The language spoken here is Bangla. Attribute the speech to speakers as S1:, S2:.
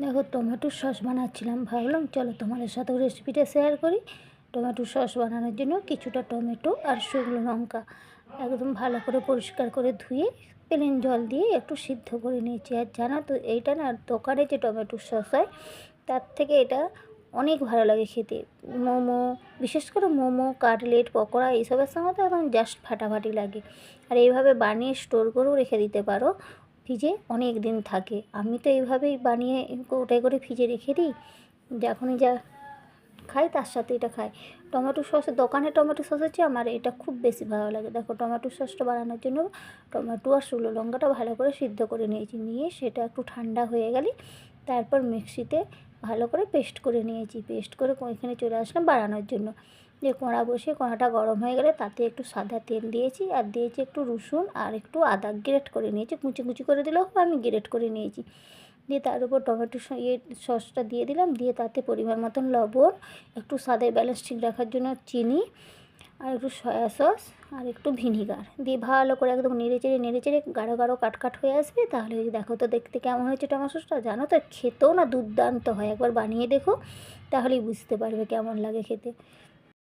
S1: দেখো টমেটোর সস বানাচ্ছিলাম, ভাবলাম চলো তোমাদের সাথেও রেসিপিটা শেয়ার করি। টমেটোর সস বানানোর জন্য কিছুটা টমেটো আর শুকনো লঙ্কা একদম ভালো করে পরিষ্কার করে ধুয়ে প্লেন জল দিয়ে একটু সিদ্ধ করে নিয়েছি। আর জানো তো এইটা না, দোকানে যে টমেটোর সস হয় তার থেকে এটা অনেক ভালো লাগে খেতে। মোমো, বিশেষ করে মোমো, কাটলেট, পকোড়া এইসবের সঙ্গে তো একদম জাস্ট ফাটাফাটি লাগে। আর এইভাবে বানিয়ে স্টোর করেও রেখে দিতে পারো, ফ্রিজে অনেক দিন থাকে। আমি তো এইভাবেই বানিয়ে কৌটায় করে ফ্রিজে রেখে দিই, যখনই যা খাই তার সাথে এটা খাই। টমেটো সস, দোকানে টমেটো সসের চেয়ে আমার এটা খুব বেশি ভালো লাগে। দেখো টমেটো সসটা বানানোর জন্য টমেটো আর শুকনো লঙ্কাটা ভালো করে সিদ্ধ করে নিয়েছি, নিয়ে সেটা একটু ঠান্ডা হয়ে গেলে তারপর মিক্সিতে ভালো করে পেস্ট করে নিয়েছি। পেস্ট করে ওইখানে চলে আসলাম বানানোর জন্য। দিয়ে কড়া বসিয়ে কড়াটা গরম হয়ে গেলে তাতে একটু সাদা তেল দিয়েছি, আর দিয়েছি একটু রসুন আর একটু আদা গ্রেট করে নিয়েছি, কুচি কুচি করে দিলেও আমি গ্রেট করে নিয়েছি। দিয়ে তার উপর টমেটো সসটা দিয়ে দিলাম, দিয়ে তাতে পরিমাণ মতন লবণ, একটু স্বাদের ব্যালেন্স ঠিক রাখার জন্য চিনি, আর একটু সয়া সস আর একটু ভিনিগার দিয়ে ভালো করে একদম নেড়ে চেড়ে গাঢ় গাঢ় কাট হয়ে আসবে। তাহলে দেখো তো দেখতে কেমন হয়েছে টমেটো সসটা। জানো তো খেতেও না দুর্দান্ত হয়, একবার বানিয়ে দেখো তাহলেই বুঝতে পারবে কেমন লাগে খেতে।